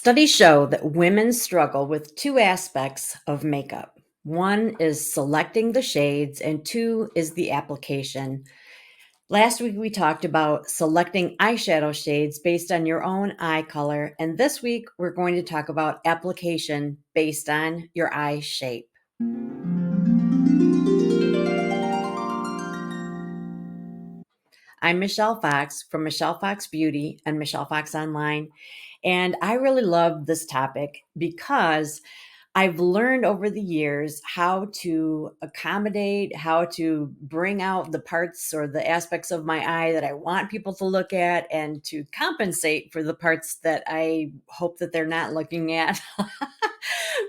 Studies show that women struggle with two aspects of makeup. One is selecting the shades, and two is the application. Last week, we talked about selecting eyeshadow shades based on your own eye color. And this week, we're going to talk about application based on your eye shape. I'm Michelle Fox from Michelle Fox Beauty and Michelle Fox Online. And I really love this topic because I've learned over the years how to accommodate, how to bring out the parts or the aspects of my eye that I want people to look at and to compensate for the parts that I hope that they're not looking at.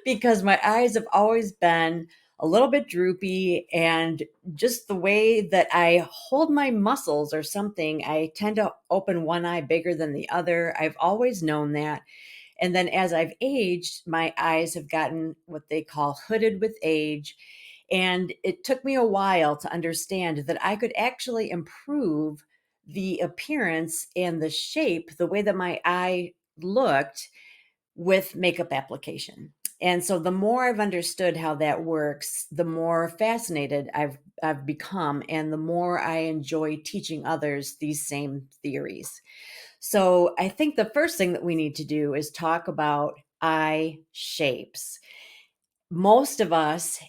Because my eyes have always been a little bit droopy, and just the way that I hold my muscles or something, I tend to open one eye bigger than the other. I've always known that. And then as I've aged, my eyes have gotten what they call hooded with age. And it took me a while to understand that I could actually improve the appearance and the shape, the way that my eye looked with makeup application. And so the more I've understood how that works, the more fascinated I've become, and the more I enjoy teaching others these same theories. So I think the first thing that we need to do is talk about eye shapes. Most of us,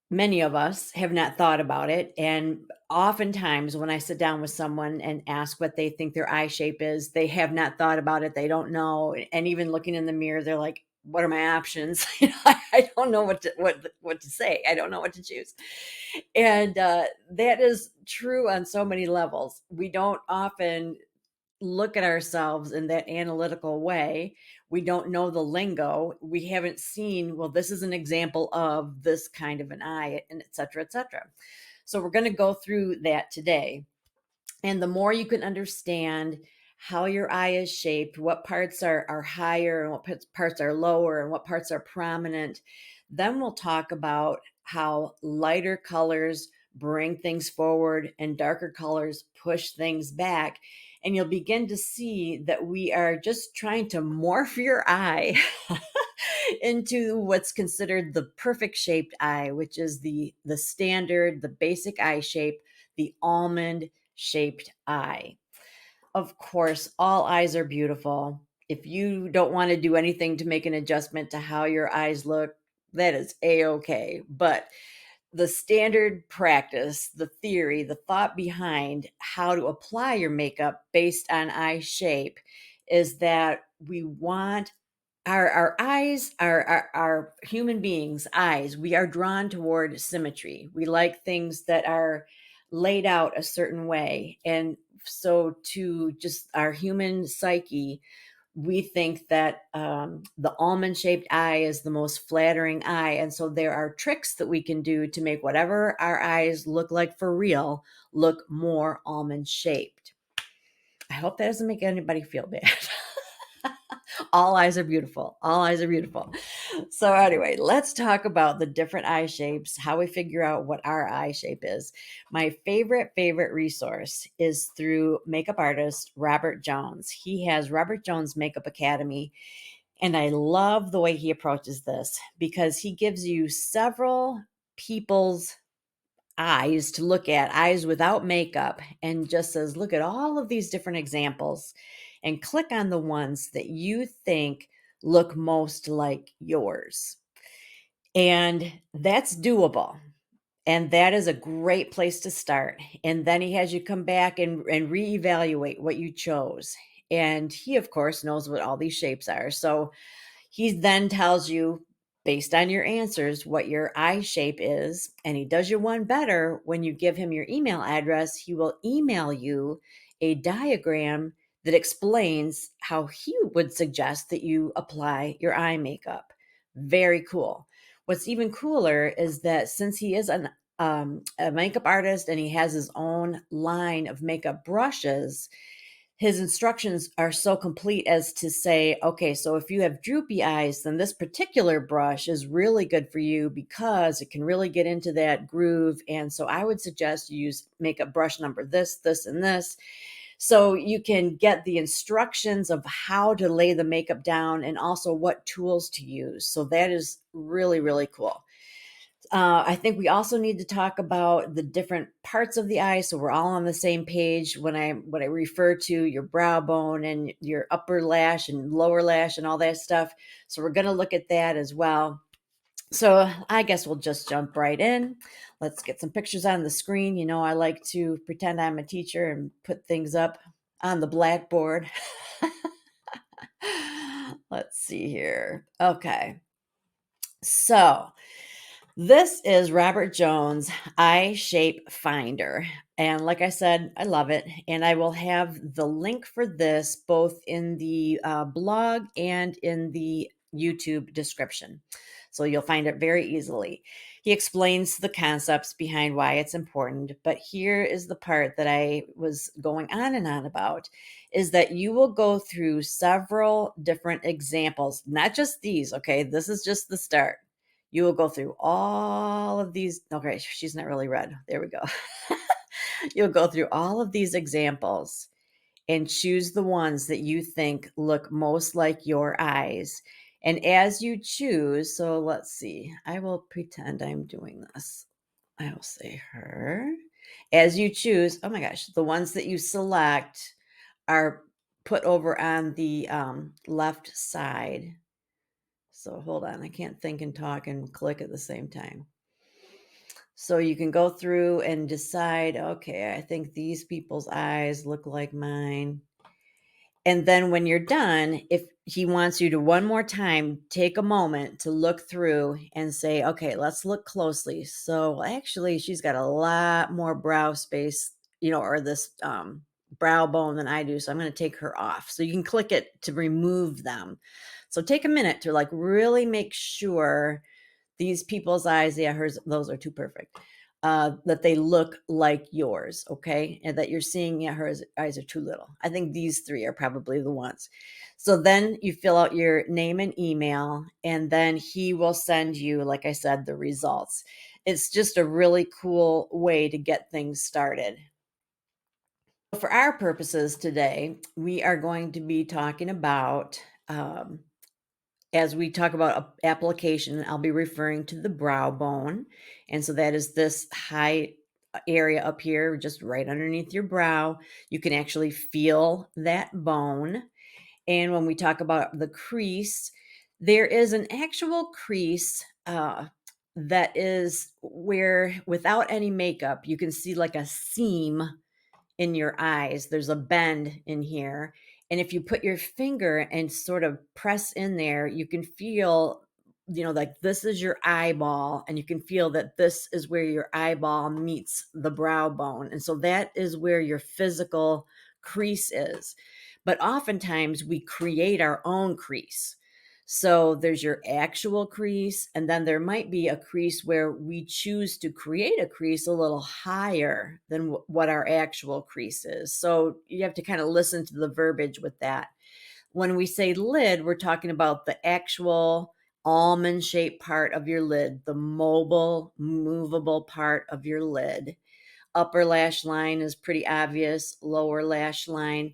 many of us, have not thought about it. And oftentimes, when I sit down with someone and ask what they think their eye shape is, they have not thought about it. They don't know. And even looking in the mirror, they're like, what are my options? I don't know what to say. I don't know what to choose. And that is true on so many levels. We don't often look at ourselves in that analytical way. We don't know the lingo. We haven't seen, well, this is an example of this kind of an eye, and et cetera, et cetera. So we're going to go through that today. And the more you can understand how your eye is shaped, what parts are higher and what parts are lower and what parts are prominent, then we'll talk about how lighter colors bring things forward and darker colors push things back. And you'll begin to see that we are just trying to morph your eye into what's considered the perfect shaped eye, which is the standard, the basic eye shape, the almond shaped eye. Of course, all eyes are beautiful. If you don't want to do anything to make an adjustment to how your eyes look, that is a-okay. But the standard practice, the theory, the thought behind how to apply your makeup based on eye shape is that we want our eyes, our human beings' eyes, we are drawn toward symmetry. We like things that are laid out a certain way. And so to just our human psyche, we think that the almond shaped eye is the most flattering eye. And so there are tricks that we can do to make whatever our eyes look like for real look more almond shaped. I hope that doesn't make anybody feel bad. All eyes are beautiful. All eyes are beautiful. So, anyway, let's talk about the different eye shapes, how we figure out what our eye shape is. My favorite resource is through makeup artist Robert Jones. He has Robert Jones Makeup Academy. And I love the way he approaches this because he gives you several people's eyes to look at, eyes without makeup, and just says, look at all of these different examples and click on the ones that you think look most like yours. And that's doable. And that is a great place to start. And then he has you come back and reevaluate what you chose. And he, of course, knows what all these shapes are. So he then tells you, based on your answers, what your eye shape is. And he does you one better. When you give him your email address, he will email you a diagram that explains how he would suggest that you apply your eye makeup. Very cool. What's even cooler is that since he is a makeup artist and he has his own line of makeup brushes, his instructions are so complete as to say, okay, so if you have droopy eyes, then this particular brush is really good for you because it can really get into that groove. And so I would suggest you use makeup brush number this, and this. So you can get the instructions of how to lay the makeup down and also what tools to use. So that is really, really cool. I think we also need to talk about the different parts of the eye, so we're all on the same page when I refer to your brow bone and your upper lash and lower lash and all that stuff. So we're going to look at that as well. So I guess we'll just jump right in. Let's get some pictures on the screen. You know, I like to pretend I'm a teacher and put things up on the blackboard. Let's see here. Okay. So this is Robert Jones' Eye Shape Finder. And like I said, I love it. And I will have the link for this both in the blog and in the YouTube description. So you'll find it very easily. He explains the concepts behind why it's important. But here is the part that I was going on and on about is that you will go through several different examples, not just these. Okay. This is just the start. You will go through all of these. Okay, she's not really red. There we go. You'll go through all of these examples and choose the ones that you think look most like your eyes. And as you choose, so let's see, I will pretend I'm doing this. I will say her. As you choose, oh my gosh, the ones that you select are put over on the left side. So hold on, I can't think and talk and click at the same time. So you can go through and decide, okay, I think these people's eyes look like mine. And then when you're done, if he wants you to one more time, take a moment to look through and say, okay, let's look closely. So actually, she's got a lot more brow space, you know, or this brow bone than I do. So I'm going to take her off. So you can click it to remove them. So take a minute to like really make sure these people's eyes, yeah, hers, those are too perfect. That they look like yours, okay? And that you're seeing, yeah, her eyes are too little. I think these three are probably the ones. So then you fill out your name and email, and then he will send you, like I said, the results. It's just a really cool way to get things started. For our purposes today, we are going to be talking about as we talk about application, I'll be referring to the brow bone. And so that is this high area up here, just right underneath your brow. You can actually feel that bone. And when we talk about the crease, there is an actual crease that is where, without any makeup, you can see like a seam in your eyes. There's a bend in here. And if you put your finger and sort of press in there, you can feel, you know, like this is your eyeball, and you can feel that this is where your eyeball meets the brow bone. And so that is where your physical crease is. But oftentimes we create our own crease. So there's your actual crease, and then there might be a crease where we choose to create a crease a little higher than what our actual crease is. So you have to kind of listen to the verbiage with that. When we say lid, we're talking about the actual almond-shaped part of your lid, the mobile, movable part of your lid. Upper lash line is pretty obvious, lower lash line.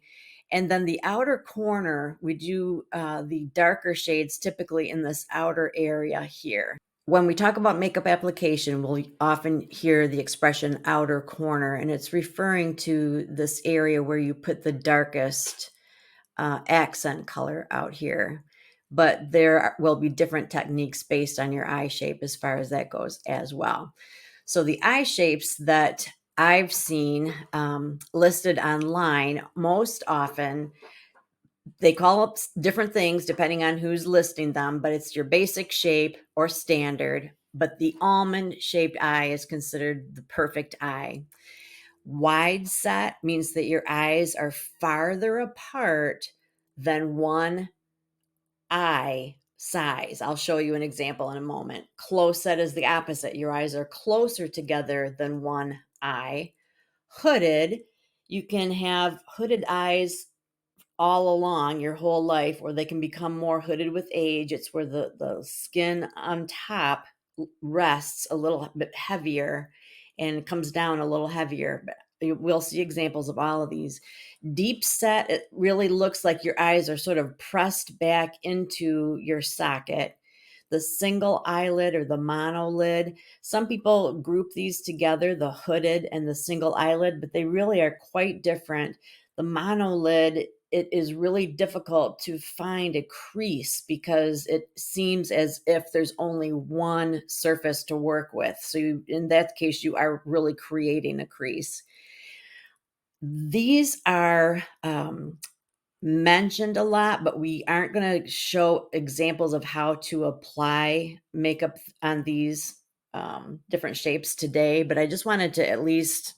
And then the outer corner, we do the darker shades typically in this outer area here. When we talk about makeup application, we'll often hear the expression outer corner, and it's referring to this area where you put the darkest accent color out here. But there will be different techniques based on your eye shape as far as that goes as well. So the eye shapes that I've seen listed online most often, they call up different things depending on who's listing them, but it's your basic shape or standard. But the almond shaped eye is considered the perfect eye. Wide set means that your eyes are farther apart than one eye size. I'll show you an example in a moment. Close set is the opposite. Your eyes are closer together than one eye. Hooded, you can have hooded eyes all along your whole life, or they can become more hooded with age. It's where the skin on top rests a little bit heavier and comes down a little heavier. we'll see examples of all of these. Deep set, it really looks like your eyes are sort of pressed back into your socket. The single eyelid or the monolid, some people group these together, the hooded and the single eyelid, but they really are quite different. The monolid, it is really difficult to find a crease because it seems as if there's only one surface to work with. So in that case, you are really creating a crease. These are mentioned a lot, but we aren't going to show examples of how to apply makeup on these different shapes today. But I just wanted to at least,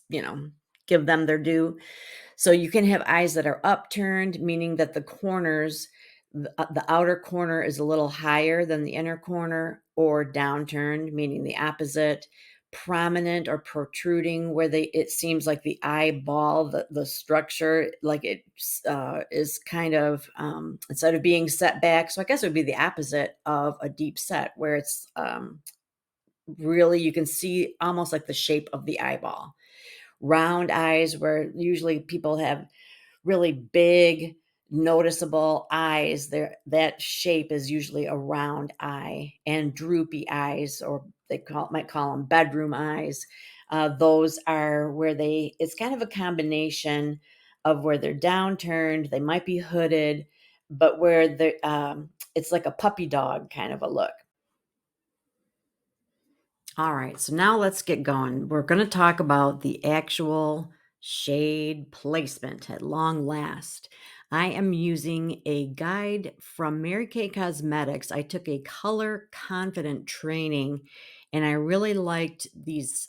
you know, give them their due. So you can have eyes that are upturned, meaning that the corners, the outer corner is a little higher than the inner corner, or downturned, meaning the opposite. Prominent or protruding, where it seems like the eyeball, the structure, like it is kind of instead of being set back. So I guess it would be the opposite of a deep set, where it's really you can see almost like the shape of the eyeball. Round eyes, where usually people have really big, noticeable eyes. That shape is usually a round eye. And droopy eyes, or might call them bedroom eyes. Those are where it's kind of a combination of where they're downturned, they might be hooded, but where it's like a puppy dog kind of a look. All right, so now let's get going. We're going to talk about the actual shade placement at long last. I am using a guide from Mary Kay Cosmetics. I took a color confident training and I really liked these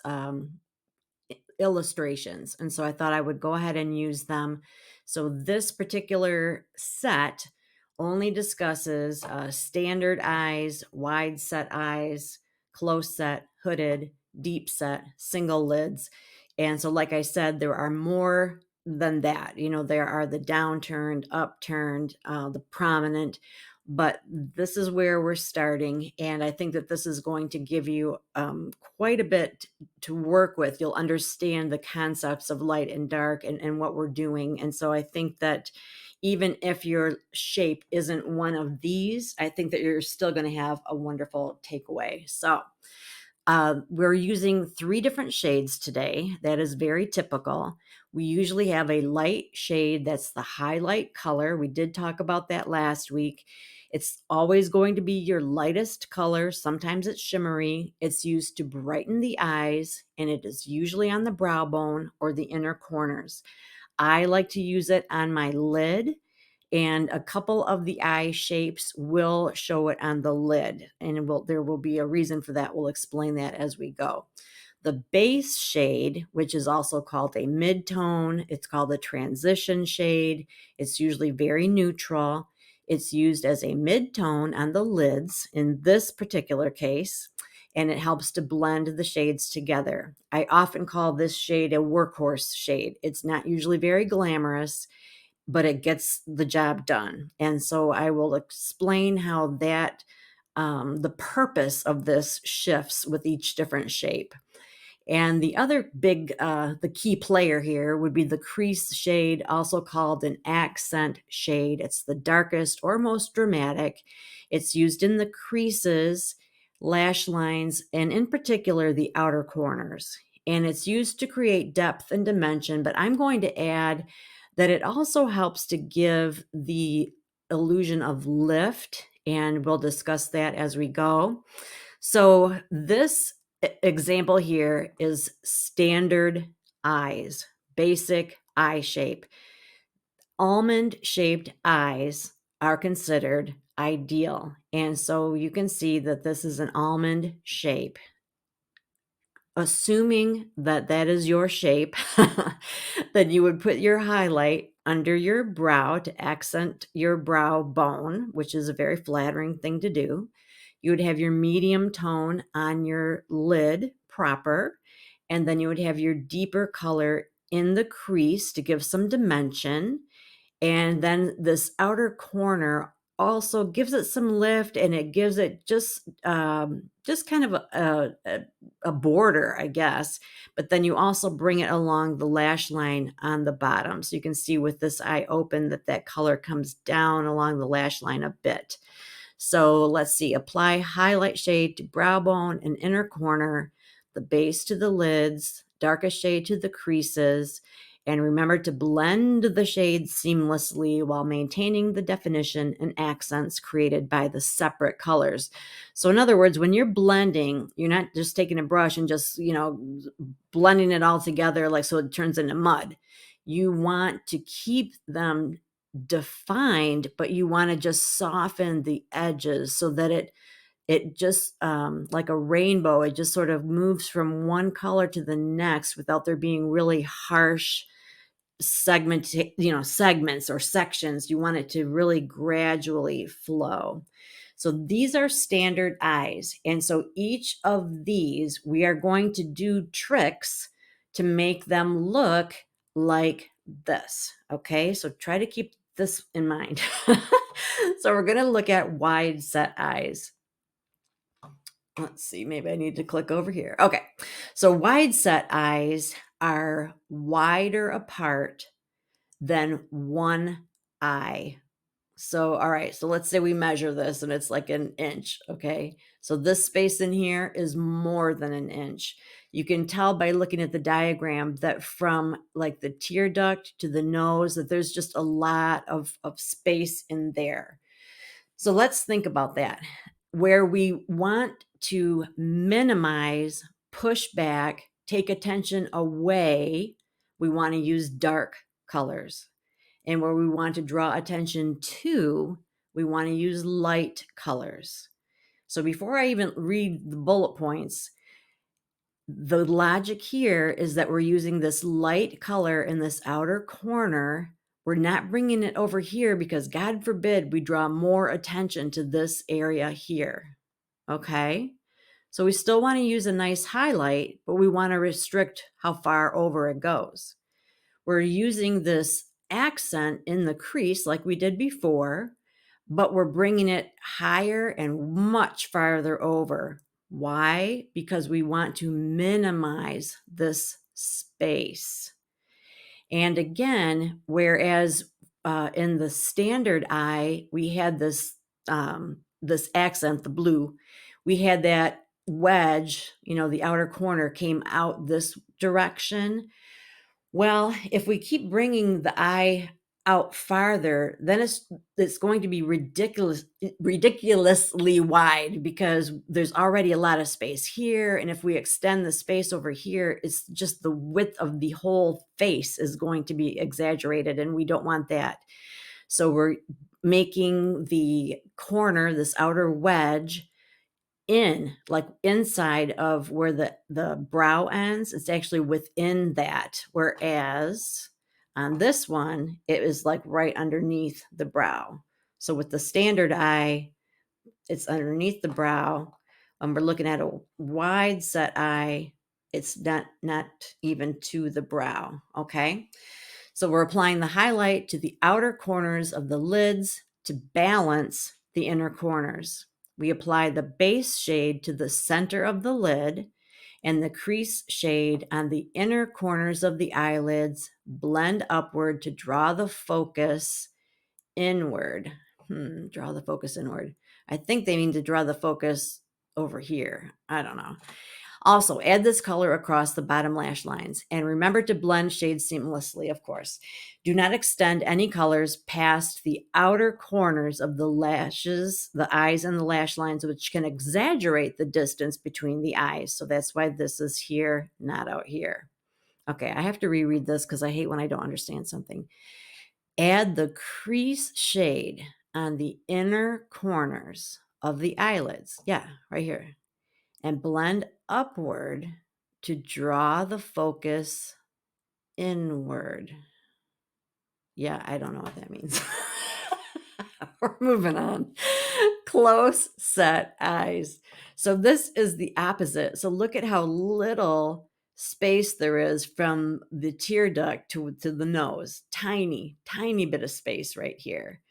illustrations. And so I thought I would go ahead and use them. So this particular set only discusses standard eyes, wide set eyes, close set, hooded, deep set, single lids. And so, like I said, there are more than that. You know, there are the downturned, upturned, the prominent, but this is where we're starting. And I think that this is going to give you quite a bit to work with. You'll understand the concepts of light and dark and what we're doing. And so I think that even if your shape isn't one of these, I think that you're still going to have a wonderful takeaway. So we're using 3 different shades today. That is very typical. We usually have a light shade that's the highlight color. We did talk about that last week. It's always going to be your lightest color. Sometimes it's shimmery. It's used to brighten the eyes, and it is usually on the brow bone or the inner corners. I like to use it on my lid, and a couple of the eye shapes will show it on the lid, and there will be a reason for that. We'll explain that as we go. The base shade, which is also called a mid-tone, it's called a transition shade. It's usually very neutral. It's used as a mid-tone on the lids in this particular case, and it helps to blend the shades together. I often call this shade a workhorse shade. It's not usually very glamorous, but it gets the job done. And so I will explain how the purpose of this shifts with each different shape. And the other the key player here would be the crease shade, also called an accent shade. It's the darkest or most dramatic. It's used in the creases, lash lines, and in particular, the outer corners. And it's used to create depth and dimension, but I'm going to add that it also helps to give the illusion of lift, and we'll discuss that as we go. So this example here is standard eyes, basic eye shape. Almond-shaped eyes are considered ideal. And so you can see that this is an almond shape. Assuming that that is your shape, then you would put your highlight under your brow to accent your brow bone, which is a very flattering thing to do. You would have your medium tone on your lid proper, and then you would have your deeper color in the crease to give some dimension. And then this outer corner also gives it some lift, and it gives it just kind of a border, I guess. But then you also bring it along the lash line on the bottom. So you can see with this eye open that color comes down along the lash line a bit. So let's see, apply highlight shade to brow bone and inner corner, the base to the lids, darkest shade to the creases, and remember to blend the shades seamlessly while maintaining the definition and accents created by the separate colors. So in other words, when you're blending, you're not just taking a brush and just, blending it all together like so it turns into mud. You want to keep them defined, but you want to just soften the edges so that it just like a rainbow, it just sort of moves from one color to the next without there being really harsh segments or sections. You want it to really gradually flow. So these are standard eyes. And so each of these, we are going to do tricks to make them look like this. Okay, so try to keep this in mind. So we're going to look at wide set eyes. Let's see, maybe I need to click over here. Okay, so wide set eyes are wider apart than one eye. So, all right, so let's say we measure this and it's like an inch, okay? So this space in here is more than an inch. You can tell by looking at the diagram that from like the tear duct to the nose, that there's just a lot of space in there. So let's think about that. Where we want to minimize, push back, take attention away, we want to use dark colors. And where we want to draw attention to, we want to use light colors. So before I even read the bullet points, the logic here is that we're using this light color in this outer corner. We're not bringing it over here because God forbid we draw more attention to this area here. Okay? So we still want to use a nice highlight, but we want to restrict how far over it goes. We're using this accent in the crease like we did before, but we're bringing it higher and much farther over. Why? Because we want to minimize this space. And again, whereas in the standard eye, we had this accent, the blue, we had that wedge, the outer corner came out this direction. Well, if we keep bringing the eye out farther, then it's going to be ridiculously wide because there's already a lot of space here. And if we extend the space over here, it's just the width of the whole face is going to be exaggerated, and we don't want that. So we're making the corner, this outer wedge, like inside of where the brow ends. It's actually within that, whereas on this one it is like right underneath the brow. So with the standard eye, it's underneath the brow. When we're looking at a wide set eye, it's not even to the brow. Okay, so we're applying the highlight to the outer corners of the lids to balance the inner corners. We apply the base shade to the center of the lid and the crease shade on the inner corners of the eyelids. Blend upward to draw the focus inward. Draw the focus inward. I think they mean to draw the focus over here. I don't know. Also, add this color across the bottom lash lines. And remember to blend shades seamlessly, of course. Do not extend any colors past the outer corners of the lashes, the eyes and the lash lines, which can exaggerate the distance between the eyes. So that's why this is here, not out here. Okay, I have to reread this because I hate when I don't understand something. Add the crease shade on the inner corners of the eyelids. Yeah, right here. And blend upward to draw the focus inward. Yeah, I don't know what that means. We're moving on. Close set eyes. So this is the opposite. So look at how little space there is from the tear duct to the nose. Tiny, tiny bit of space right here.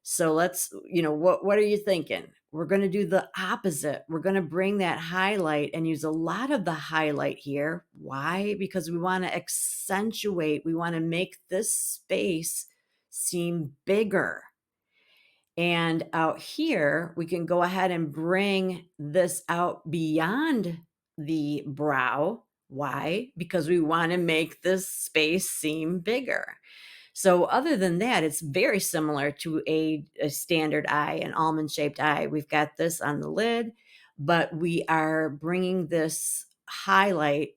So let's, what are you thinking? We're going to do the opposite. We're going to bring that highlight and use a lot of the highlight here. Why? Because we want to accentuate, we want to make this space seem bigger. And out here, we can go ahead and bring this out beyond the brow. Why? Because we want to make this space seem bigger. So other than that, it's very similar to a standard eye, an almond-shaped eye. We've got this on the lid, but we are bringing this highlight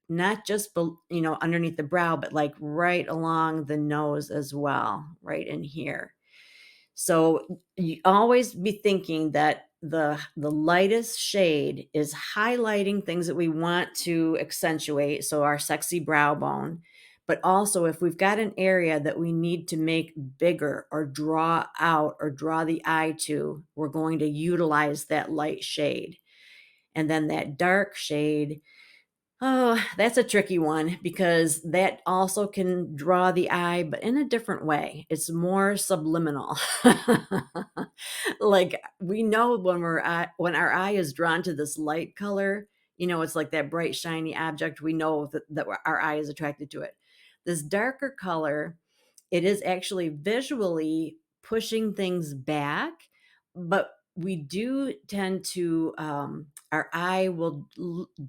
not just underneath the brow, but like right along the nose as well, right in here. So you always be thinking that the lightest shade is highlighting things that we want to accentuate, so our sexy brow bone. But also, if we've got an area that we need to make bigger or draw out or draw the eye to, we're going to utilize that light shade. And then that dark shade, oh, that's a tricky one because that also can draw the eye, but in a different way. It's more subliminal. Like we know when our eye is drawn to this light color, it's like that bright, shiny object. We know that our eye is attracted to it. This darker color, it is actually visually pushing things back, but we do tend to our eye will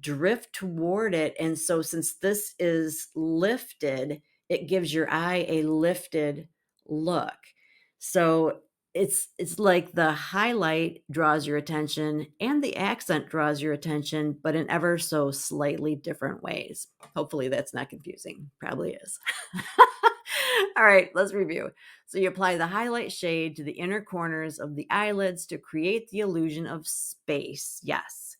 drift toward it. And so since this is lifted, it gives your eye a lifted look. So it's like the highlight draws your attention and the accent draws your attention, but in ever so slightly different ways. Hopefully that's not confusing. Probably is. All right, let's review. So you apply the highlight shade to the inner corners of the eyelids to create the illusion of space. Yes.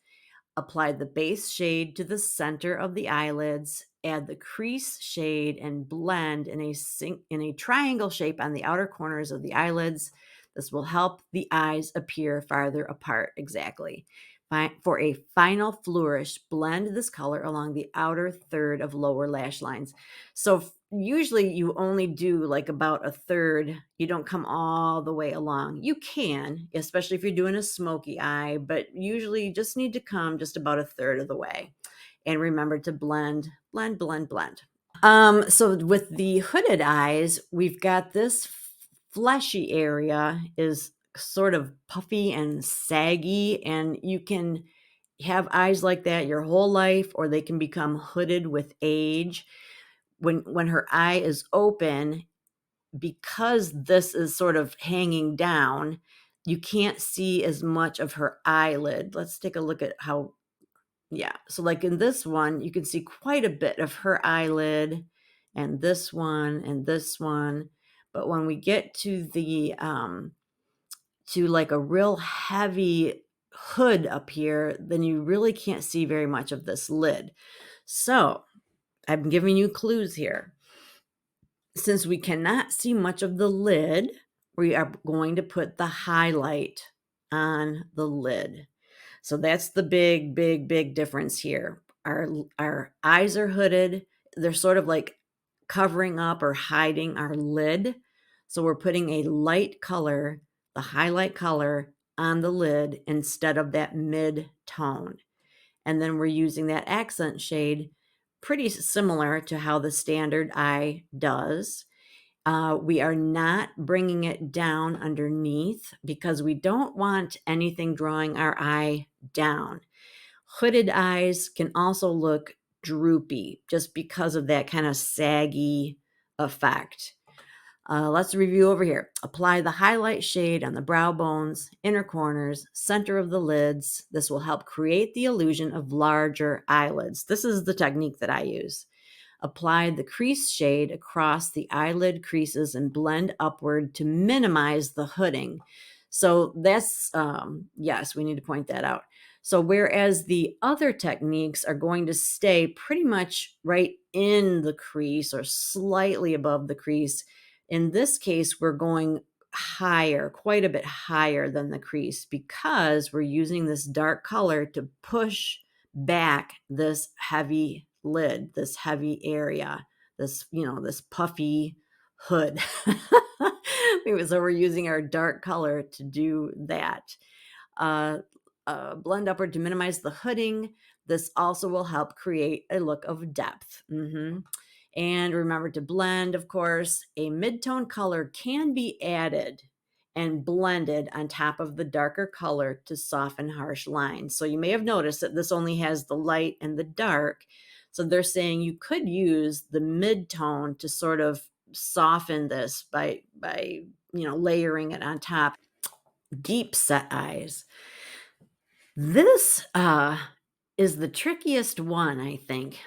Apply the base shade to the center of the eyelids, add the crease shade and blend in a triangle shape on the outer corners of the eyelids. This will help the eyes appear farther apart. Exactly. For a final flourish, blend this color along the outer third of lower lash lines. So usually you only do like about a third. You don't come all the way along. You can, especially if you're doing a smoky eye, but usually you just need to come just about a third of the way. And remember to blend, blend, blend, blend. So with the hooded eyes, we've got this fleshy area is sort of puffy and saggy, and you can have eyes like that your whole life, or they can become hooded with age. When her eye is open, because this is sort of hanging down, you can't see as much of her eyelid. Let's take a look at how, yeah. So like in this one, you can see quite a bit of her eyelid and this one and this one. But when we get to the, to like a real heavy hood up here, then you really can't see very much of this lid. So I'm giving you clues here. Since we cannot see much of the lid, we are going to put the highlight on the lid. So that's the big, big, big difference here. Our eyes are hooded. They're sort of like covering up or hiding our lid. So we're putting a light color, the highlight color, on the lid instead of that mid tone. And then we're using that accent shade pretty similar to how the standard eye does. We are not bringing it down underneath because we don't want anything drawing our eye down. Hooded eyes can also look droopy just because of that kind of saggy effect. Let's review over here. Apply the highlight shade on the brow bones, inner corners, center of the lids. This will help create the illusion of larger eyelids. This is the technique that I use. Apply the crease shade across the eyelid creases and blend upward to minimize the hooding. So that's, yes, we need to point that out. So whereas the other techniques are going to stay pretty much right in the crease or slightly above the crease, in this case, we're going higher, quite a bit higher than the crease because we're using this dark color to push back this heavy lid, this heavy area, this, this puffy hood. So we're using our dark color to do that. Uh, Blend upward to minimize the hooding. This also will help create a look of depth. And remember to blend, of course. A mid-tone color can be added and blended on top of the darker color to soften harsh lines. So you may have noticed that this only has the light and the dark. So they're saying you could use the mid-tone to sort of soften this by layering it on top. Deep set eyes. This is the trickiest one, I think.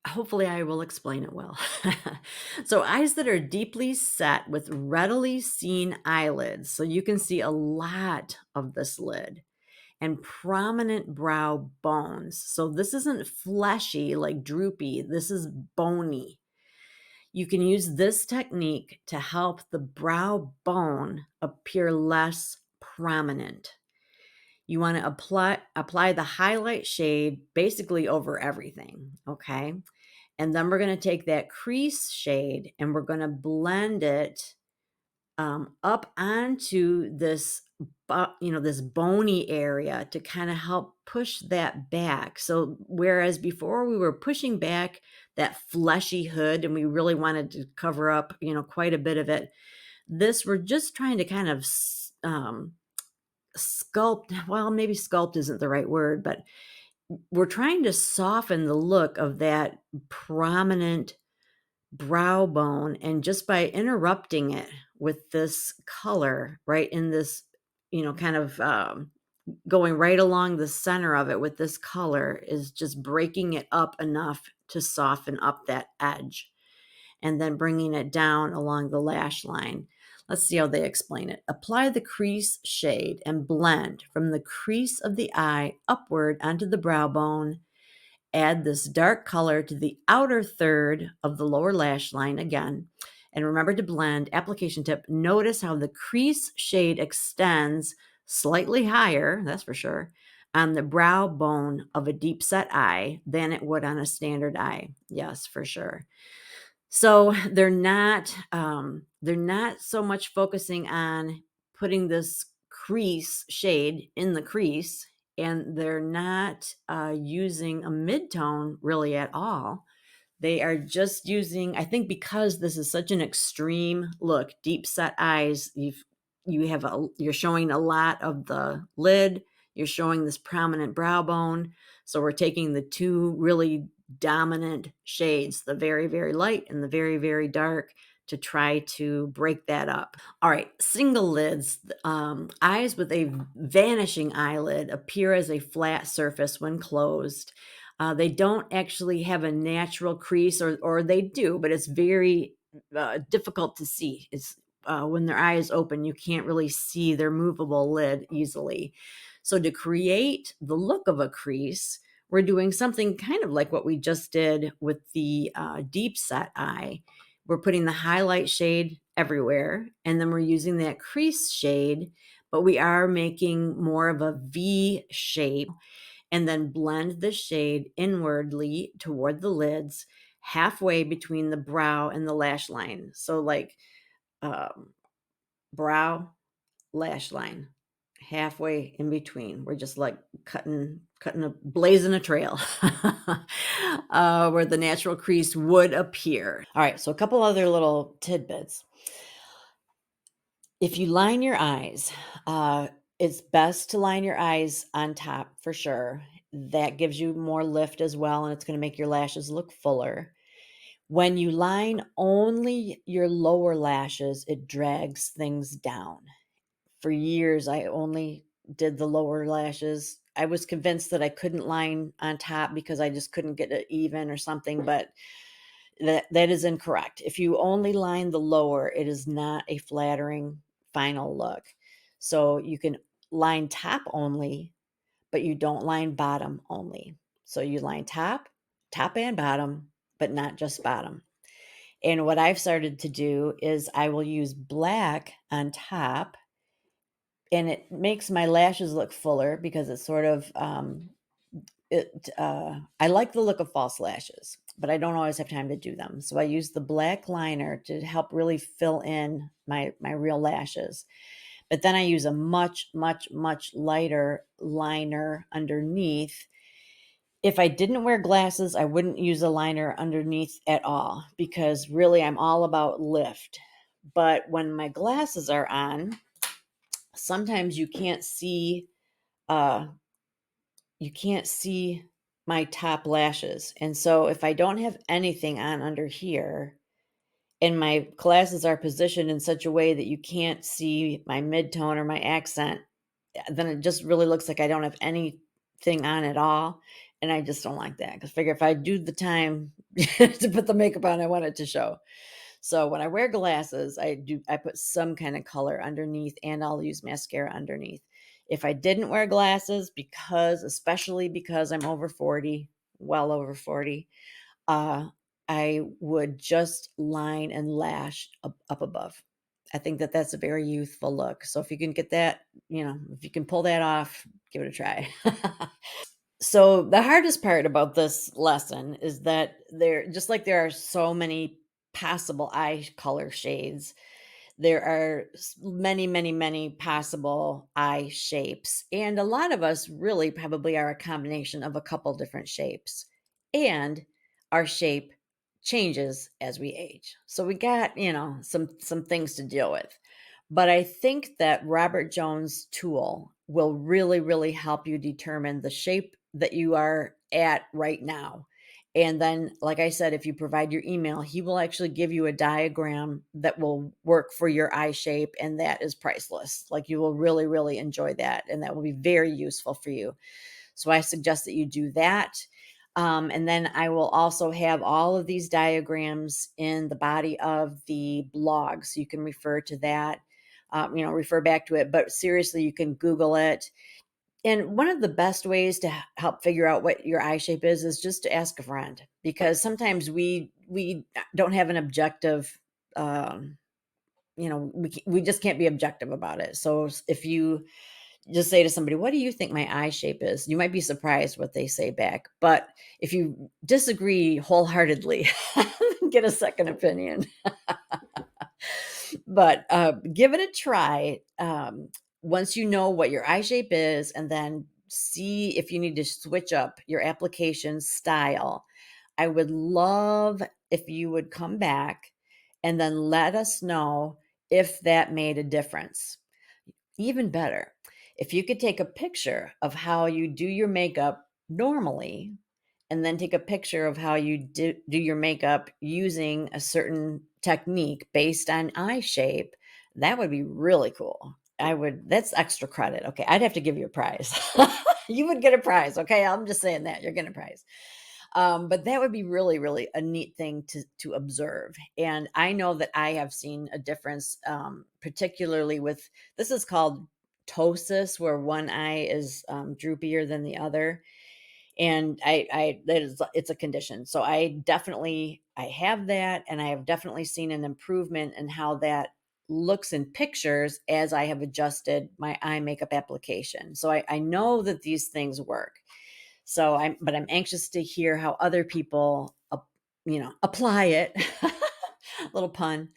Hopefully, I will explain it well. So, eyes that are deeply set with readily seen eyelids. So, you can see a lot of this lid and prominent brow bones. So, this isn't fleshy like droopy, this is bony. You can use this technique to help the brow bone appear less prominent. You want to apply the highlight shade basically over everything, okay? And then we're going to take that crease shade and we're going to blend it up onto this this bony area to kind of help push that back. So whereas before we were pushing back that fleshy hood and we really wanted to cover up quite a bit of it, this we're just trying to kind of sculpt. Well, maybe sculpt isn't the right word, but we're trying to soften the look of that prominent brow bone, and just by interrupting it with this color right in this, kind of going right along the center of it with this color is just breaking it up enough to soften up that edge and then bringing it down along the lash line. Let's see how they explain it. Apply the crease shade and blend from the crease of the eye upward onto the brow bone. Add this dark color to the outer third of the lower lash line again. And remember to blend. Application tip, notice how the crease shade extends slightly higher, that's for sure, on the brow bone of a deep set eye than it would on a standard eye. Yes, for sure. So they're not so much focusing on putting this crease shade in the crease, and they're not using a mid-tone really at all. They are just using, I think, because this is such an extreme look, deep set eyes, you're showing a lot of the lid, you're showing this prominent brow bone. So we're taking the two really dominant shades, the very, very light and the very, very dark, to try to break that up. All right, single lids. Eyes with a vanishing eyelid appear as a flat surface when closed. They don't actually have a natural crease, or they do, but it's very difficult to see. It's when their eye is open, you can't really see their movable lid easily. So to create the look of a crease, we're doing something kind of like what we just did with the deep set eye. We're putting the highlight shade everywhere, and then we're using that crease shade, but we are making more of a V shape, and then blend the shade inwardly toward the lids, halfway between the brow and the lash line. So like brow, lash line, halfway in between. We're just like blazing a trail where the natural crease would appear. All right, so a couple other little tidbits. If you line your eyes, it's best to line your eyes on top for sure. That gives you more lift as well, and it's going to make your lashes look fuller. When you line only your lower lashes, it drags things down. For years, I only did the lower lashes. I was convinced that I couldn't line on top because I just couldn't get it even or something, but that is incorrect. If you only line the lower, it is not a flattering final look. So you can line top only, but you don't line bottom only. So you line top and bottom, but not just bottom. And what I've started to do is I will use black on top, and it makes my lashes look fuller because it sort of I like the look of false lashes, but I don't always have time to do them. So I use the black liner to help really fill in my real lashes. But then I use a much, much, much lighter liner underneath. If I didn't wear glasses, I wouldn't use a liner underneath at all because really I'm all about lift. But when my glasses are on, sometimes uh you can't see my top lashes. And so if I don't have anything on under here and my glasses are positioned in such a way that you can't see my midtone or my accent, then it just really looks like I don't have anything on at all. And I just don't like that because figure if I do the time to put the makeup on, I want it to show. So when I wear glasses, I put some kind of color underneath and I'll use mascara underneath. If I didn't wear glasses especially because I'm over 40, well over 40, uh I would just line and lash up above. I think that that's a very youthful look. So if you can get that, if you can pull that off, give it a try. So the hardest part about this lesson is that there are so many possible eye color shades, there are many, many, many possible eye shapes. And a lot of us really probably are a combination of a couple different shapes. And our shape changes as we age. So we got, some things to deal with. But I think that Robert Jones' tool will really, really help you determine the shape that you are at right now. And then, like I said, if you provide your email, he will actually give you a diagram that will work for your eye shape. And that is priceless. Like you will really, really enjoy that. And that will be very useful for you. So I suggest that you do that. And then I will also have all of these diagrams in the body of the blog. So you can refer to that, refer back to it. But seriously, you can Google it. And one of the best ways to help figure out what your eye shape is just to ask a friend, because sometimes we don't have an objective, we just can't be objective about it. So if you just say to somebody, "What do you think my eye shape is?" You might be surprised what they say back. But if you disagree wholeheartedly, get a second opinion. But give it a try. Once you know what your eye shape is, and then see if you need to switch up your application style. I would love if you would come back and then let us know if that made a difference. Even better, if you could take a picture of how you do your makeup normally, and then take a picture of how you do your makeup using a certain technique based on eye shape, that would be really cool. That's extra credit. Okay. I'd have to give you a prize. You would get a prize. Okay. I'm just saying that you're getting a prize. But that would be really, really a neat thing to observe. And I know that I have seen a difference, particularly with this is called ptosis, where one eye is droopier than the other. And it's a condition. So I have that, and I have definitely seen an improvement in how that looks in pictures as I have adjusted my eye makeup application. So I know that these things work. So I'm anxious to hear how other people, apply it. Little pun.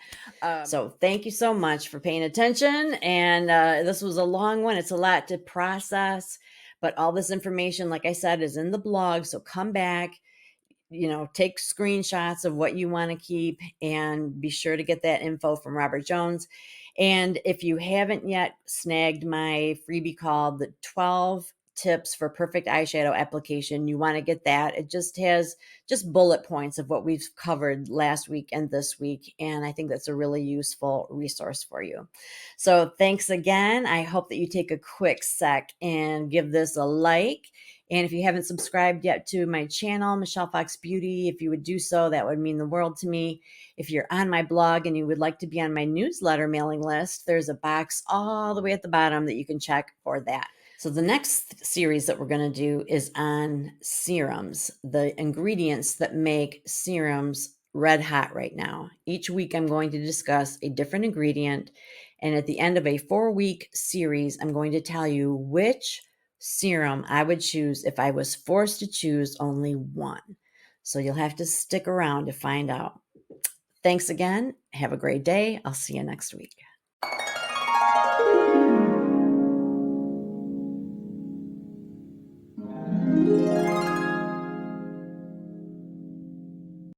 So thank you so much for paying attention. And this was a long one. It's a lot to process, but all this information, like I said, is in the blog. So come back, take screenshots of what you want to keep, and be sure to get that info from Robert Jones. And if you haven't yet snagged my freebie called the 12 tips for perfect eyeshadow application, you want to get that. It just has bullet points of what we've covered last week and this week. And I think that's a really useful resource for you. So thanks again. I hope that you take a quick sec and give this a like. And if you haven't subscribed yet to my channel, Michelle Fox Beauty, if you would do so, that would mean the world to me. If you're on my blog and you would like to be on my newsletter mailing list, there's a box all the way at the bottom that you can check for that. So the next series that we're going to do is on serums, the ingredients that make serums red hot right now. Each week I'm going to discuss a different ingredient. And at the end of a 4-week series, I'm going to tell you which serum I would choose if I was forced to choose only one. So you'll have to stick around to find out. Thanks again. Have a great day. I'll see you next week.